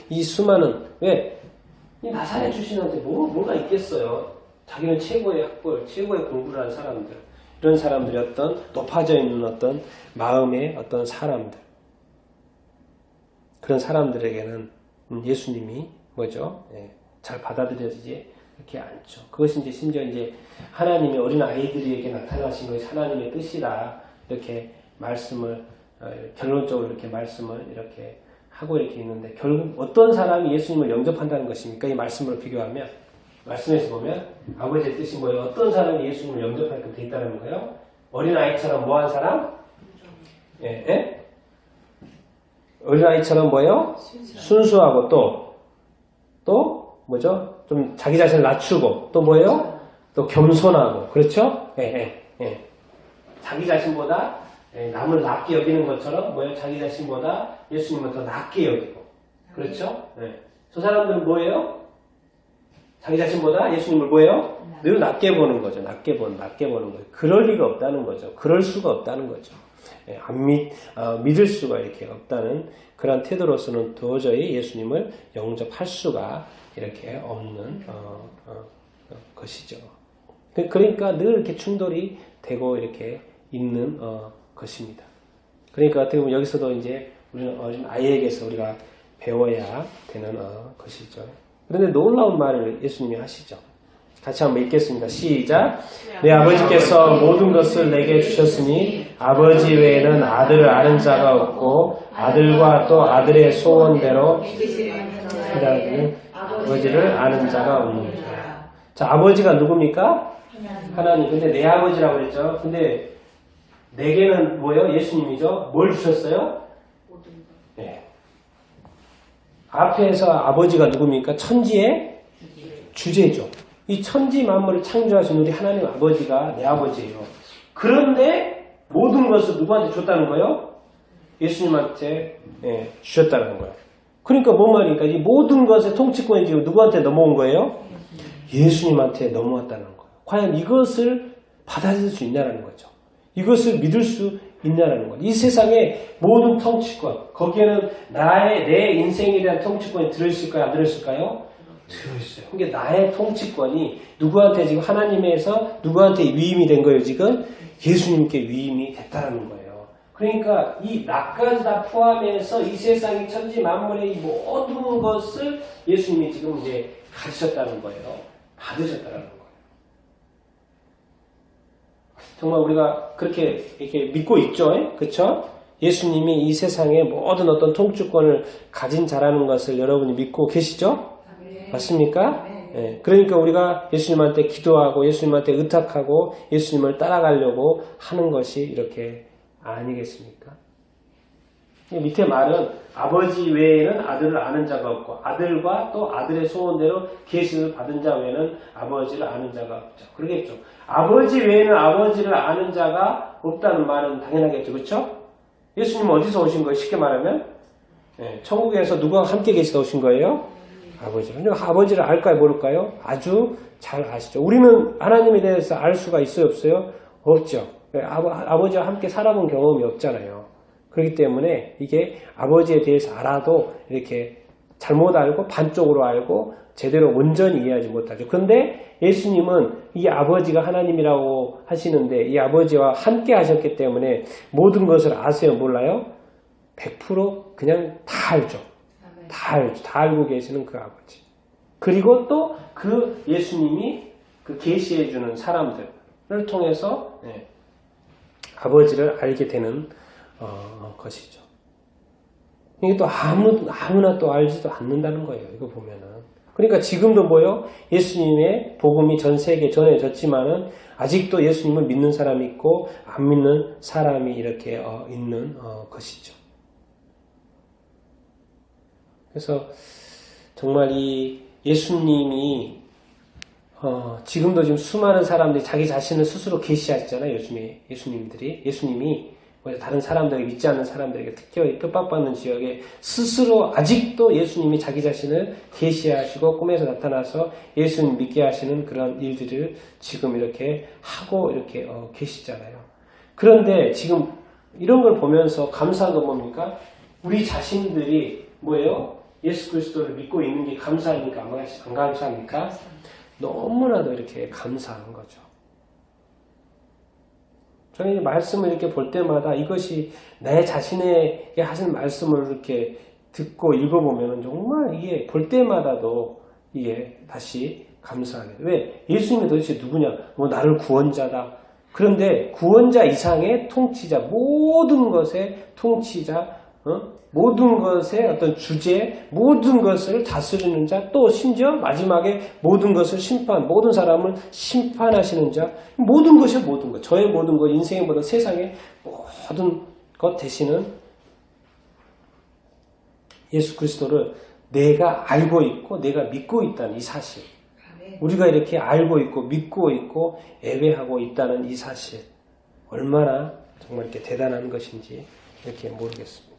이 수많은 이 나사렛 출신한테 뭐가 있겠어요. 자기는 최고의 학벌, 최고의 공부를 한 사람들 이런 사람들이 어떤 높아져 있는 어떤 마음의 어떤 사람들 그런 사람들에게는 예수님이 뭐죠? 잘 받아들여지지 이렇게 않죠. 그것이 이제 심지어 이제 하나님의 어린 아이들에게 나타나신 것이 하나님의 뜻이다. 이렇게 말씀을 결론적으로 이렇게 말씀을 이렇게 하고 이렇게 있는데 결국 어떤 사람이 예수님을 영접한다는 것입니까? 이 말씀으로 비교하면 말씀에서 보면 아버지의 뜻이 뭐예요? 어떤 사람이 예수님을 영접하게끔 되어 있다는 거예요? 어린 아이처럼 뭐한 사람? 어린 아이처럼 뭐예요? 순수하고 또 뭐죠? 좀 자기 자신을 낮추고 또 뭐예요? 또 겸손하고 그렇죠? 자기 자신보다 남을 낮게 여기는 것처럼 뭐예요? 자기 자신보다 예수님을 더 낮게 여기고 그렇죠? 저 사람들은 뭐예요? 자기 자신보다 예수님을 뭐예요? 늘 낮게 보는 거죠. 낮게 보는 거죠. 그럴 리가 없다는 거죠. 그럴 수가 없다는 거죠. 믿을 수가 이렇게 없다는 그런 태도로서는 도저히 예수님을 영접할 수가 이렇게 없는 것이죠. 그러니까 늘 이렇게 충돌이 되고 이렇게 있는 것입니다. 그러니까 어떻게 보면 여기서도 이제 우리는 어린 아이에게서 우리가 배워야 되는 것이죠. 그런데 놀라운 말을 예수님이 하시죠. 같이 한번 읽겠습니다. 시작. 내 아버지께서 모든 것을 내게 주셨으니 아버지 외에는 아들을 아는 자가 없고 아들과 또 아들의 소원대로 기다리는 아버지를 아는 자가 없느니라. 자, 아버지가 누굽니까? 하나님. 근데 내 아버지라고 그랬죠. 근데 내게는 뭐예요? 예수님이죠. 뭘 주셨어요? 앞에서 아버지가 누굽니까? 천지의 주제죠. 이 천지 만물을 창조하신 우리 하나님 아버지가 내 아버지예요. 그런데 모든 것을 누구한테 줬다는 거예요? 예수님한테 주셨다는 거예요. 그러니까 뭔 말입니까? 이 모든 것의 통치권이 지금 누구한테 넘어온 거예요? 예수님한테 넘어왔다는 거예요. 과연 이것을 받아들일 수 있냐는 거죠. 이것을 믿을 수 있냐라는 거예요. 이 세상의 모든 통치권, 거기에는 내 인생에 대한 통치권이 들어있을까요? 안 들어있을까요? 들어있어요. 그러니까 나의 통치권이 누구한테 지금 하나님에서 누구한테 위임이 된 거예요? 지금 예수님께 위임이 됐다는 거예요. 그러니까 이 나까지 다 포함해서 이 세상의 천지 만물의 이 모든 것을 예수님이 지금 이제 가지셨다는 거예요. 받으셨다는 거예요. 정말 우리가 그렇게 이렇게 믿고 있죠, 그렇죠? 예수님이 이 세상의 모든 어떤 통치권을 가진 자라는 것을 여러분이 믿고 계시죠? 맞습니까? 네. 그러니까 우리가 예수님한테 기도하고 예수님한테 의탁하고 예수님을 따라가려고 하는 것이 이렇게 아니겠습니까? 밑에 말은 아버지 외에는 아들을 아는 자가 없고 아들과 또 아들의 소원대로 계시를 받은 자 외에는 아버지를 아는 자가 없죠. 그러겠죠. 아버지 외에는 아버지를 아는 자가 없다는 말은 당연하겠죠. 그렇죠? 예수님은 어디서 오신 거예요? 쉽게 말하면 천국에서 누구와 함께 계시다 오신 거예요? 아버지. 근데 아버지를 알까요? 모를까요? 아주 잘 아시죠. 우리는 하나님에 대해서 알 수가 있어요? 없어요? 없죠. 아버지와 함께 살아본 경험이 없잖아요. 그렇기 때문에 이게 아버지에 대해서 알아도 이렇게 잘못 알고 반쪽으로 알고 제대로 온전히 이해하지 못하죠. 그런데 예수님은 이 아버지가 하나님이라고 하시는데 이 아버지와 함께 하셨기 때문에 모든 것을 아세요? 몰라요? 100% 그냥 다 알죠. 다 알죠. 다 알고 계시는 그 아버지. 그리고 또 그 예수님이 그 계시해주는 사람들을 통해서 아버지를 알게 되는 것이죠. 이게 또 아무나 또 알지도 않는다는 거예요. 이거 보면은. 그러니까 지금도 뭐요? 예수님의 복음이 전 세계에 전해졌지만은 아직도 예수님을 믿는 사람이 있고 안 믿는 사람이 이렇게 있는 것이죠. 그래서 정말 이 예수님이 지금도 지금 수많은 사람들이 자기 자신을 스스로 계시하시잖아요. 예수님이 다른 사람들에게 믿지 않는 사람들에게 특히 핍박받는 지역에 스스로 아직도 예수님이 자기 자신을 계시하시고 꿈에서 나타나서 예수님 믿게 하시는 그런 일들을 지금 이렇게 하고 이렇게 계시잖아요. 그런데 지금 이런 걸 보면서 감사한 건 뭡니까? 우리 자신들이 뭐예요? 예수 그리스도를 믿고 있는 게 감사합니까? 안 감사합니까? 너무나도 이렇게 감사한 거죠. 저는 말씀을 이렇게 볼 때마다 이것이 내 자신에게 하신 말씀을 이렇게 듣고 읽어보면 정말 이게 볼 때마다도 이게 다시 감사하게 돼요. 왜? 예수님이 도대체 누구냐? 나를 구원자다. 그런데 구원자 이상의 통치자, 모든 것의 통치자, 모든 것의 어떤 주제, 모든 것을 다스리는 자, 또 심지어 마지막에 모든 것을 모든 사람을 심판하시는 자, 모든 것이 모든 것, 저의 모든 것, 인생의 모든 세상의 모든 것 되시는 예수 그리스도를 내가 알고 있고 내가 믿고 있다는 이 사실. 우리가 이렇게 알고 있고 믿고 있고 예배하고 있다는 이 사실. 얼마나 정말 이렇게 대단한 것인지 이렇게 모르겠습니다.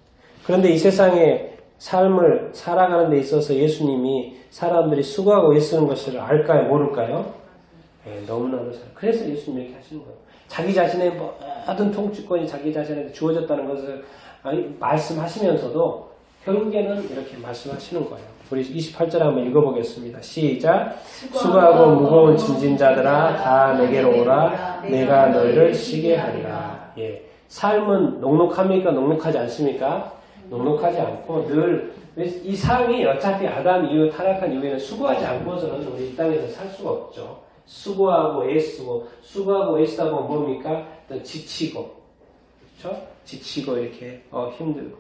그런데 이 세상의 삶을 살아가는 데 있어서 예수님이 사람들이 수고하고 애쓰는 것을 알까요? 모를까요? 너무나도 잘. 그래서 예수님이 이렇게 하시는 거예요. 자기 자신의 모든 통치권이 자기 자신에게 주어졌다는 것을 말씀하시면서도 결국에는 이렇게 말씀하시는 거예요. 우리 28절 한번 읽어보겠습니다. 시작. 수고하고 무거운 짐진 자들아 다 내게로 오라. 내가 너희를 쉬게 하리라. 삶은 녹록합니까? 녹록하지 않습니까? 녹록하지 않고 늘 이 삶이 어차피 아담 이후 타락한 이후에는 수고하지 않고서는 우리 이 땅에서 살 수가 없죠. 수고하고 애쓰다 보면 뭡니까? 또 지치고, 그렇죠? 지치고 이렇게 힘들고,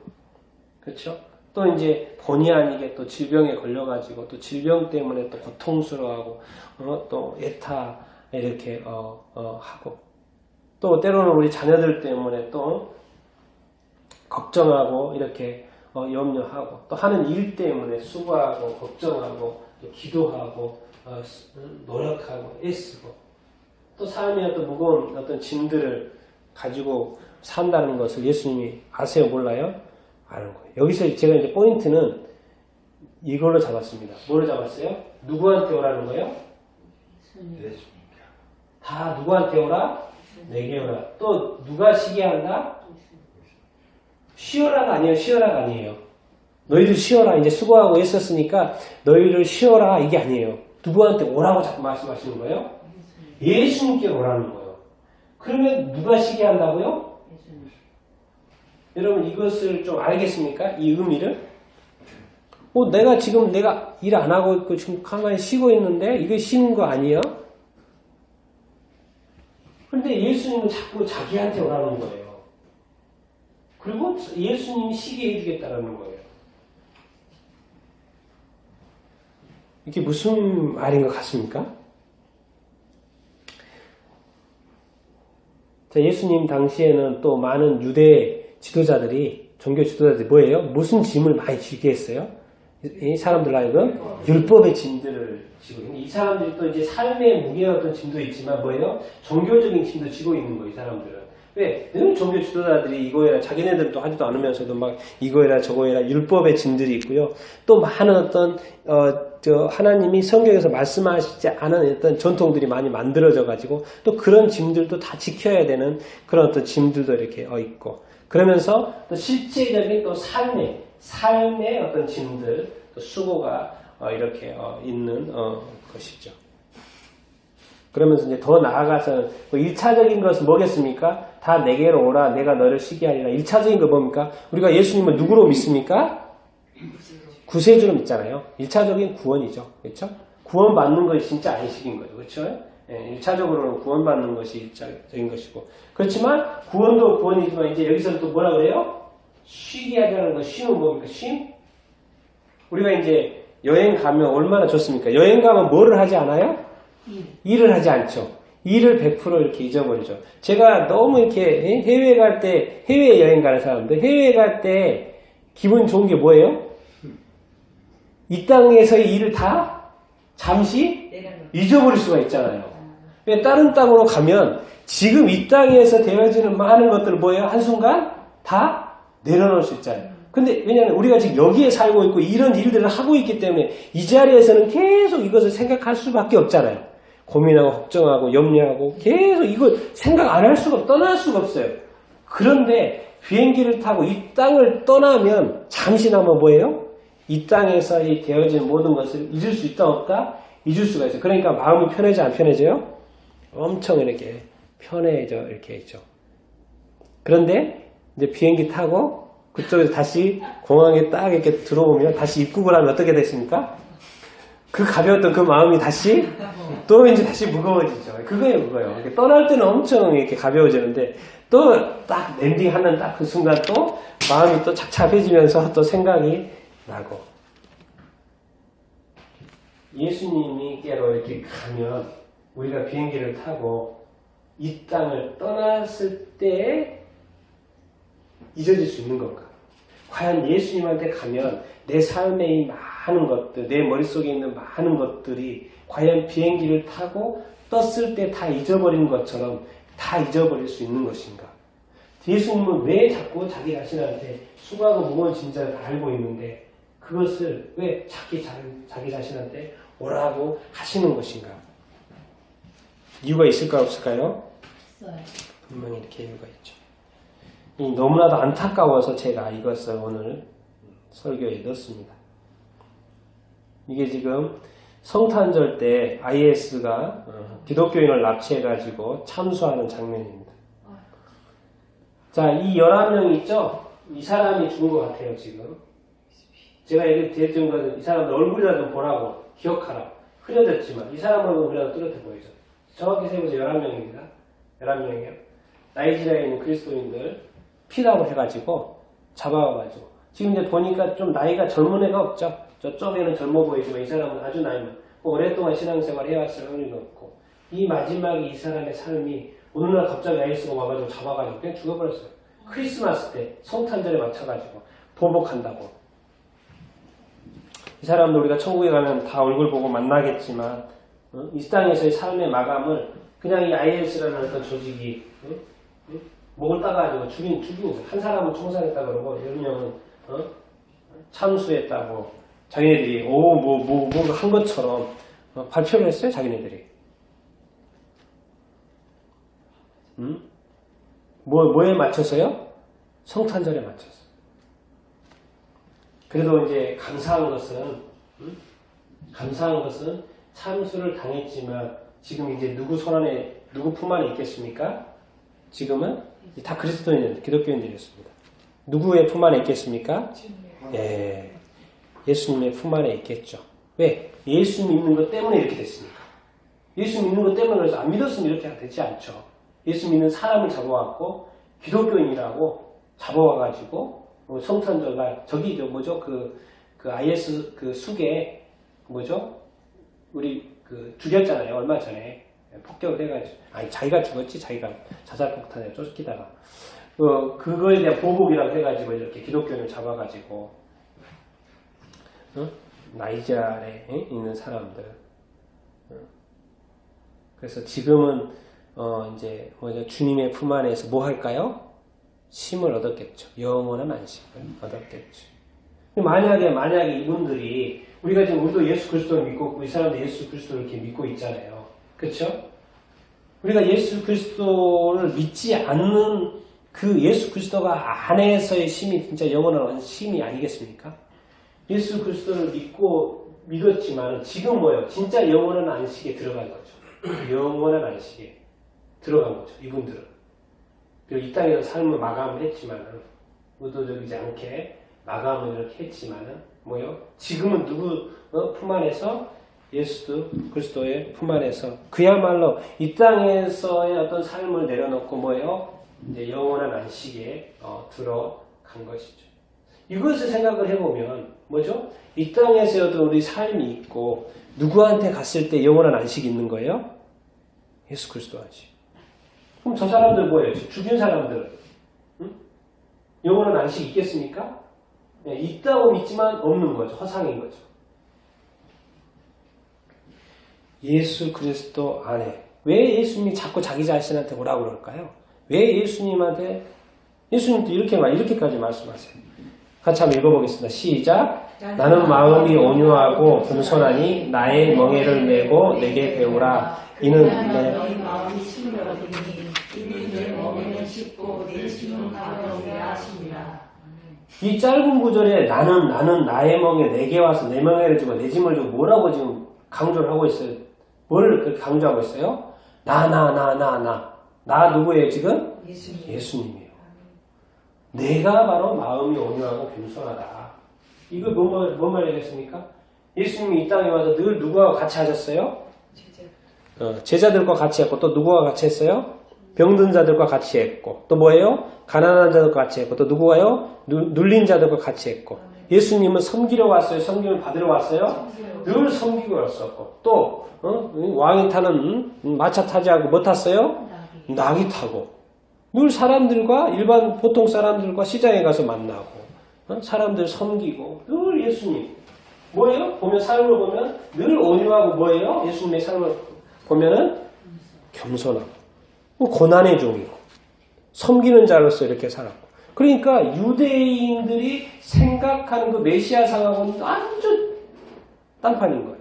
그렇죠? 또 이제 본의 아니게 또 질병에 걸려가지고 또 질병 때문에 또 고통스러워하고 또 애타 이렇게 하고 또 때로는 우리 자녀들 때문에 또 걱정하고 이렇게 염려하고 또 하는 일 때문에 수고하고 걱정하고 또 기도하고 노력하고 애쓰고 또 삶의 어떤 무거운 어떤 짐들을 가지고 산다는 것을 예수님이 아세요? 몰라요? 아는 거예요. 여기서 제가 이제 포인트는 이걸로 잡았습니다. 뭐로 잡았어요? 누구한테 오라는 거예요? 다 누구한테 오라? 내게 오라. 또 누가 쉬게 한다? 쉬어라가 아니에요. 쉬어라가 아니에요. 너희들 쉬어라. 이제 수고하고 있었으니까 너희를 쉬어라. 이게 아니에요. 누구한테 오라고 자꾸 말씀하시는 거예요? 예수님께 오라는 거예요. 그러면 누가 쉬게 한다고요? 여러분 이것을 좀 알겠습니까? 이 의미를? 내가 지금 일 안 하고 있고 지금 가만히 쉬고 있는데 이게 쉬는 거 아니에요? 그런데 예수님은 자꾸 자기한테 오라는 거예요. 그리고 예수님이 쉬게 해주겠다라는 거예요. 이게 무슨 말인 것 같습니까? 자, 예수님 당시에는 또 많은 유대 지도자들이, 종교 지도자들이 뭐예요? 무슨 짐을 많이 지게 했어요? 이 사람들 하여금 율법의 짐들을 지고 있는, 이 사람들이 또 이제 삶의 무게의 어떤 짐도 있지만 뭐예요? 종교적인 짐도 지고 있는 거예요, 이 사람들은. 왜? 늘 종교 지도자들이 이거 해라, 자기네들도 하지도 않으면서도 막 이거 해라, 저거 해라, 율법의 짐들이 있고요. 또 많은 어떤, 하나님이 성경에서 말씀하시지 않은 어떤 전통들이 많이 만들어져 가지고 또 그런 짐들도 다 지켜야 되는 그런 어떤 짐들도 이렇게 있고. 그러면서 또 실제적인 또 삶의 어떤 짐들, 또 수고가 이렇게 있는 것이죠. 그러면서 이제 더 나아가서는 1차적인 것은 뭐겠습니까? 다 내게로 오라 내가 너를 쉬게 하리라. 1차적인 거 뭡니까? 우리가 예수님을 누구로 믿습니까? 구세주로 믿잖아요. 1차적인 구원이죠. 그렇죠? 구원받는 것이 진짜 안식인 거죠. 그렇죠? 1차적으로는 구원받는 것이 1차적인 것이고. 그렇지만 구원도 구원이지만 이제 여기서는 또 뭐라 그래요? 쉬게 하자는 거. 쉼은 뭡니까? 쉼? 우리가 이제 여행 가면 얼마나 좋습니까? 여행 가면 뭐를 하지 않아요? 일을 하지 않죠. 일을 100% 이렇게 잊어버리죠. 제가 너무 이렇게 해외 갈 때, 해외 여행 가는 사람들, 해외 갈 때 기분 좋은 게 뭐예요? 이 땅에서의 일을 다 잠시 잊어버릴 수가 있잖아요. 왜 다른 땅으로 가면 지금 이 땅에서 되어지는 많은 것들을 뭐예요? 한순간 다 내려놓을 수 있잖아요. 근데 왜냐하면 우리가 지금 여기에 살고 있고 이런 일들을 하고 있기 때문에 이 자리에서는 계속 이것을 생각할 수밖에 없잖아요. 고민하고 걱정하고 염려하고 계속 이걸 생각 안 할 수가 떠날 수가 없어요. 그런데 비행기를 타고 이 땅을 떠나면 잠시나마 뭐예요? 이 땅에서 이 되어진 모든 것을 잊을 수 있다 없다? 잊을 수가 있어요. 그러니까 마음이 편해져 안 편해져요? 엄청 이렇게 편해져 이렇게 있죠. 그런데 이제 비행기 타고 그쪽에서 다시 공항에 딱 이렇게 들어오면 다시 입국을 하면 어떻게 됐습니까? 그 가벼웠던 그 마음이 다시 또 이제 다시 무거워지죠. 그거예요. 떠날 때는 엄청 이렇게 가벼워지는데 또 딱 랜딩하는 딱 그 순간 또 마음이 또 착잡해지면서 또 생각이 나고. 예수님께로 이렇게 가면 우리가 비행기를 타고 이 땅을 떠났을 때 잊어질 수 있는 건가? 과연 예수님한테 가면 내 삶의 많은 것들, 내 머릿속에 있는 많은 것들이 과연 비행기를 타고 떴을 때 다 잊어버린 것처럼 다 잊어버릴 수 있는 것인가? 예수님은 왜 자꾸 자기 자신한테 수고하고 무거운 짐자를 다 알고 있는데 그것을 왜 자기 자신한테 오라고 하시는 것인가? 이유가 있을까 없을까요? 있어요. 분명히 이렇게 이유가 있죠. 너무나도 안타까워서 제가 이것을 오늘 설교에 넣었습니다. 이게 지금 성탄절 때 IS가 기독교인을 납치해가지고 참수하는 장면입니다. 자, 이 11명 있죠? 이 사람이 죽은 것 같아요, 지금. 제가 얘기 드렸던 것은 이 사람들 얼굴이라도 보라고, 기억하라. 흐려졌지만, 이 사람 얼굴이라도 뚜렷해 보이죠. 정확히 세보세요. 11명입니다. 11명이에요. 나이지리아에 있는 그리스도인들 피라고 해가지고 잡아와가지고 지금 이제 보니까 좀 나이가 젊은 애가 없죠. 저쪽에는 젊어 보이지만 이 사람은 아주 나이만 오랫동안 신앙생활 해왔을 확률도 없고 이 마지막에 이 사람의 삶이 어느 날 갑자기 아이스가 와가지고 잡아가지고 그냥 죽어버렸어요. 크리스마스 때 성탄절에 맞춰가지고 보복한다고. 이 사람들 우리가 천국에 가면 다 얼굴 보고 만나겠지만 이 땅에서의 삶의 마감을 그냥 이 IS라는 어떤 조직이 목을 따가지고 죽이는 한 사람은 총살했다 그러고 10명은 참수했다고 자기네들이 뭔가 한 것처럼 발표를 했어요. 자기네들이. 뭐에 맞춰서요? 성탄절에 맞춰서. 그래도 이제 감사한 것은 참수를 당했지만 지금 이제 누구 품 안에 있겠습니까? 지금은 다 그리스도인, 기독교인들이었습니다. 누구의 품 안에 있겠습니까? 예, 예수님의 품 안에 있겠죠. 왜? 예수 믿는 것 때문에 이렇게 됐으니까. 예수 믿는 것 때문에 그래서 안 믿었으면 이렇게 되지 않죠. 예수 믿는 사람을 잡아왔고 기독교인이라고 잡아와가지고 성탄절날 저기 뭐죠? 그 IS 그 숙에 뭐죠? 우리 죽였잖아요. 얼마 전에 폭격을 해가지고 아니 자기가 죽었지 자기가 자살폭탄에 쫓기다가 그거에 대한 보복이라고 해가지고 이렇게 기독교인을 잡아가지고 나이지리아에 있는 사람들 그래서 지금은 이제 뭐죠? 주님의 품 안에서 뭐 할까요? 쉼을 얻었겠죠. 영원한 안식을 얻었겠죠. 만약에 이분들이 우리가 지금 우리도 예수 그리스도를 믿고 이 사람도 예수 그리스도를 이렇게 믿고 있잖아요. 그렇죠? 우리가 예수 그리스도를 믿지 않는 그 예수 그리스도가 안에서의 쉼이 진짜 영원한 쉼이 아니겠습니까? 예수 그리스도를 믿고 믿었지만 지금 뭐예요? 진짜 영원한 안식에 들어간 거죠. 영원한 안식에 들어간 거죠. 이분들은. 이 땅에서 삶을 마감을 했지만 의도적이지 않게 마감을 이렇게 했지만 뭐요? 지금은 누구 품 안에서 예수 그리스도의 품 안에서 그야말로 이 땅에서의 어떤 삶을 내려놓고 뭐예요? 이제 영원한 안식에 들어간 것이죠. 이것을 생각을 해보면 뭐죠? 이 땅에서도 우리 삶이 있고 누구한테 갔을 때 영원한 안식이 있는 거예요? 예수 그리스도 안식. 그럼 저 사람들 뭐예요? 죽인 사람들은 영원한 안식이 있겠습니까? 네, 있다고 믿지만 없는 거죠. 허상인 거죠. 예수 그리스도 안에 왜 예수님이 자꾸 자기 자신한테 오라고 그럴까요? 왜 예수님한테 예수님도 이렇게까지 말씀하세요. 같이 한번 읽어보겠습니다. 시작. 나는 마음이 온유하고 겸손하니 나의 멍에를 메고 내게 배우라. 이는 내 마음이 심려더니 이는 내 멍에는 쉽고 내 짐은 가벼우라 하십니다. 이 짧은 구절에 나는 나의 멍에 내게 와서 내 멍에를 주고 내 짐을 주고 뭐라고 지금 강조를 하고 있어요? 뭘 그렇게 강조하고 있어요? 나 누구예요 지금? 예수님이에요. 내가 바로 마음이 온유하고 겸손하다. 이거 뭔 말이겠습니까? 예수님이 이 땅에 와서 늘 누구와 같이 하셨어요? 제자들과 같이 했고 또 누구와 같이 했어요? 병든 자들과 같이 했고 또 뭐예요? 가난한 자들과 같이 했고 또 누구가요? 눌린 자들과 같이 했고 예수님은 섬기러 왔어요? 섬김을 받으러 왔어요? 늘 섬기고 왔었고 또 왕이 타는 마차 타지 않고 뭐 탔어요? 낙이 타고 늘 사람들과 일반 보통 사람들과 시장에 가서 만나고 사람들 섬기고 늘 예수님 뭐예요? 보면 삶을 보면 늘 온유하고 뭐예요? 예수님의 삶을 보면은 겸손하고 고난의 종이고 섬기는 자로서 이렇게 살았고 그러니까 유대인들이 생각하는 그 메시아 상황은 완전 딴판인 거예요.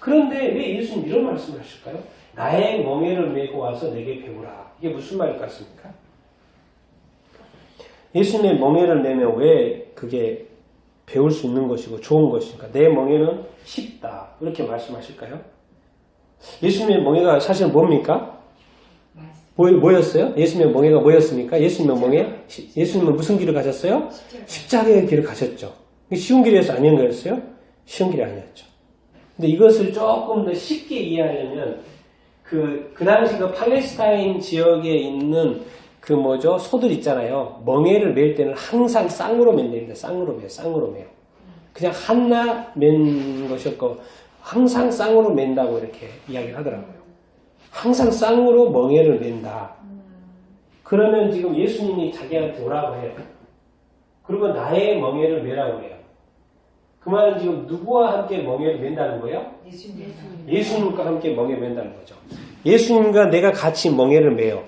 그런데 왜 예수님 이런 말씀을 하실까요? 나의 멍에를 메고 와서 내게 배우라. 이게 무슨 말일 것 같습니까? 예수님의 멍에를 메면 왜 그게 배울 수 있는 것이고 좋은 것인가? 내 멍에는 쉽다. 이렇게 말씀하실까요? 예수님의 멍에가 사실 뭡니까? 뭐였어요? 예수님의 멍에가 뭐였습니까? 예수님의 멍에? 예수님은 무슨 길을 가셨어요? 십자가의 길을 가셨죠. 쉬운 길이어서 아닌 거였어요? 쉬운 길이 아니었죠. 근데 이것을 조금 더 쉽게 이해하려면 그 당시 그 팔레스타인 지역에 있는 그 소들 있잖아요. 멍에를 맬 때는 항상 쌍으로 맨답니다. 쌍으로 매요. 그냥 하나 맨 것이었고 항상 쌍으로 맨다고 이렇게 이야기를 하더라고요. 항상 쌍으로 멍에를 맨다. 그러면 지금 예수님이 자기한테 오라고 해요. 그리고 나의 멍에를 매라고 해요. 그 말은 지금 누구와 함께 멍에를 맨다는 거예요? 예수님과 함께 멍에 맨다는 거죠. 예수님과 내가 같이 멍에를 매요.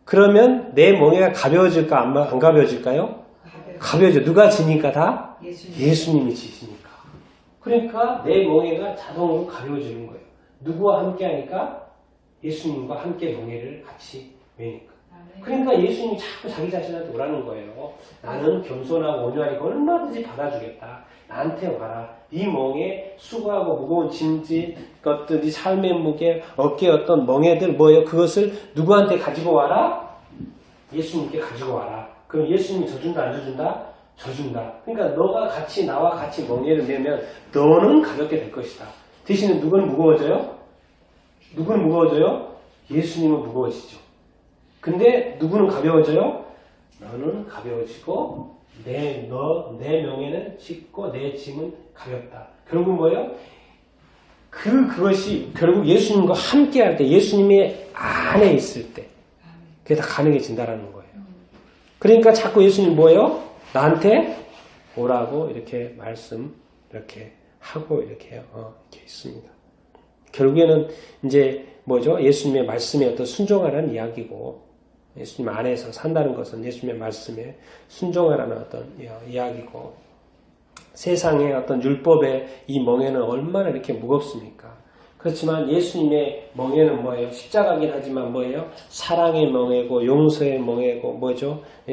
그러면 내 멍에가 가벼워질까 안 가벼워질까요? 가벼워져. 누가 지니까 다? 예수님이 지시니까. 그러니까 내 멍에가 자동으로 가벼워지는 거예요. 누구와 함께 하니까? 예수님과 함께 멍에를 같이 매니까. 그러니까 예수님이 자꾸 자기 자신한테 오라는 거예요. 나는 겸손하고 온유하니까 얼마든지 받아주겠다. 나한테 와라. 네 멍에 수고하고 무거운 짐짓 것들, 네 삶의 무게, 어깨에 어떤 멍에들 뭐예요? 그것을 누구한테 가지고 와라? 예수님께 가지고 와라. 그럼 예수님이 져준다 안 져준다? 져준다. 그러니까 너가 나와 같이 멍에를 매면 너는 가볍게 될 것이다. 대신에 누구는 무거워져요? 누구는 무거워져요? 예수님은 무거워지죠. 근데 누구는 가벼워져요? 너는 가벼워지고 내 명예는 쉽고 내 짐은 가볍다. 결국 뭐예요? 그것이 결국 예수님과 함께 할 때 예수님의 안에 있을 때 그게 다 가능해진다라는 거예요. 그러니까 자꾸 예수님 뭐예요? 나한테 오라고 이렇게 이렇게 하고 이렇게 있습니다. 결국에는 이제 예수님의 말씀에 어떤 순종하라는 이야기고 예수님 안에서 산다는 것은 예수님의 말씀에 순종하라는 어떤 이야기고 세상의 어떤 율법의 이 멍에는 얼마나 이렇게 무겁습니까? 그렇지만 예수님의 멍에는 뭐예요? 십자가긴 하지만 뭐예요? 사랑의 멍에고 용서의 멍에고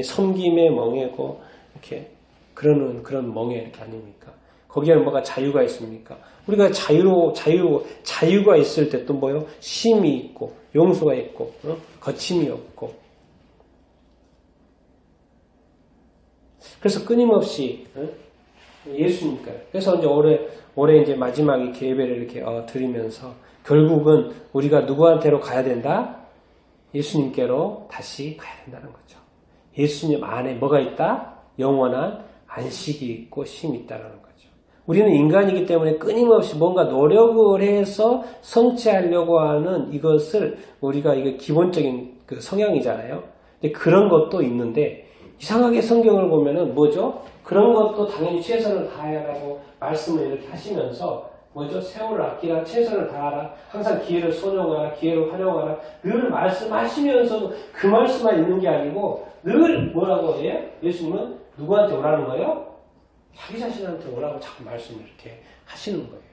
섬김의 멍에고 이렇게 그런 멍에 이렇게 아닙니까? 거기에는 뭐가 자유가 있습니까? 우리가 자유가 있을 때 또 뭐요? 쉼이 있고, 용서가 있고, 거침이 없고. 그래서 끊임없이, 예수니까. 그래서 이제 올해 이제 마지막 이렇게 예배를 이렇게 드리면서 결국은 우리가 누구한테로 가야 된다? 예수님께로 다시 가야 된다는 거죠. 예수님 안에 뭐가 있다? 영원한 안식이 있고 쉼이 있다는 거죠. 우리는 인간이기 때문에 끊임없이 뭔가 노력을 해서 성취하려고 하는 이것을 우리가 이게 기본적인 그 성향이잖아요. 근데 그런 것도 있는데 이상하게 성경을 보면은 뭐죠? 그런 것도 당연히 최선을 다하라고 말씀을 이렇게 하시면서 뭐죠? 세월을 아끼라, 최선을 다하라, 항상 기회를 손용하라, 기회를 활용하라 늘 말씀하시면서도 그 말씀만 있는 게 아니고 늘 뭐라고 해요? 예수님은 누구한테 오라는 거예요? 자기 자신한테 오라고 자꾸 말씀을 이렇게 하시는 거예요.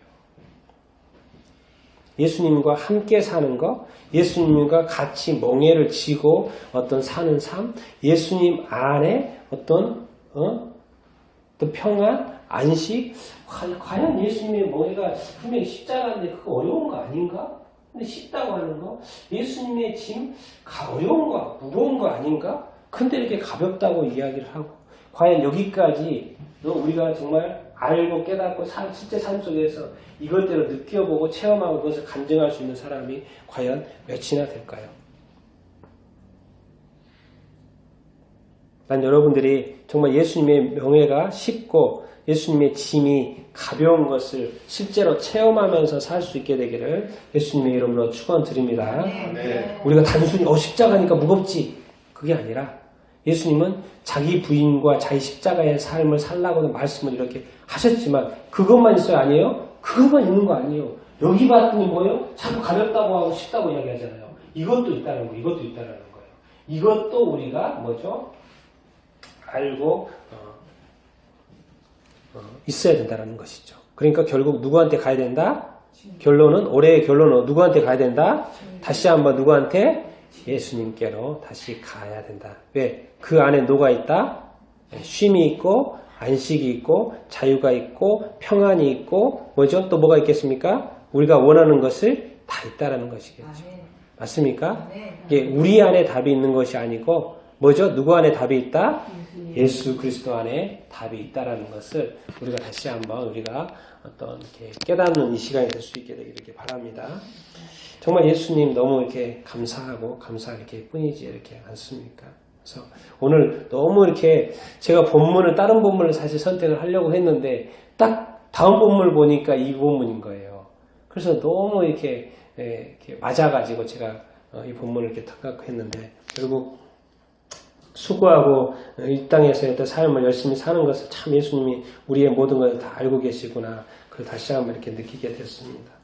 예수님과 함께 사는 것, 예수님과 같이 멍에를 지고 어떤 사는 삶, 예수님 안에 어떤 또 평안, 안식, 과연 예수님의 멍에가 분명히 십자가인데 그거 어려운 거 아닌가? 근데 쉽다고 하는 거, 예수님의 짐 어려운 거, 무거운 거 아닌가? 근데 이렇게 가볍다고 이야기를 하고, 과연 여기까지 우리가 정말 알고 깨닫고 실제 삶 속에서 이것대로 느껴보고 체험하고 그것을 간증할 수 있는 사람이 과연 몇이나 될까요? 난 여러분들이 정말 예수님의 명예가 쉽고 예수님의 짐이 가벼운 것을 실제로 체험하면서 살 수 있게 되기를 예수님의 이름으로 축원드립니다. 네. 우리가 단순히 십자가니까 무겁지 그게 아니라 예수님은 자기 부인과 자기 십자가의 삶을 살라고는 말씀을 이렇게 하셨지만 그것만 있어요? 아니에요? 그것만 있는 거 아니에요. 여기 봤더니 뭐예요? 자꾸 가볍다고 하고 쉽다고 이야기하잖아요. 이것도 있다는 거, 이것도 있다는 거예요. 이것도 우리가 뭐죠? 알고 있어야 된다는 것이죠. 그러니까 결국 누구한테 가야 된다? 올해의 결론은 누구한테 가야 된다? 다시 한번 누구한테? 예수님께로 다시 가야 된다. 왜? 그 안에 뭐가 있다? 쉼이 있고 안식이 있고 자유가 있고 평안이 있고 뭐죠? 또 뭐가 있겠습니까? 우리가 원하는 것을 다 있다라는 것이겠죠. 맞습니까? 이게 우리 안에 답이 있는 것이 아니고 뭐죠? 누구 안에 답이 있다? 예수 그리스도 안에 답이 있다라는 것을 우리가 다시 한번 우리가 어떤 이렇게 깨닫는 이 시간이 될 수 있게 되기를 이렇게 바랍니다. 정말 예수님 너무 이렇게 감사하고 감사할 게 뿐이지 이렇게 않습니까? 그래서 오늘 너무 이렇게 제가 다른 본문을 사실 선택을 하려고 했는데 딱 다음 본문을 보니까 이 본문인 거예요. 그래서 너무 이렇게 맞아가지고 제가 이 본문을 이렇게 택했는데 결국 수고하고 이 땅에서의 삶을 열심히 사는 것을 참 예수님이 우리의 모든 것을 다 알고 계시구나. 그걸 다시 한번 이렇게 느끼게 됐습니다.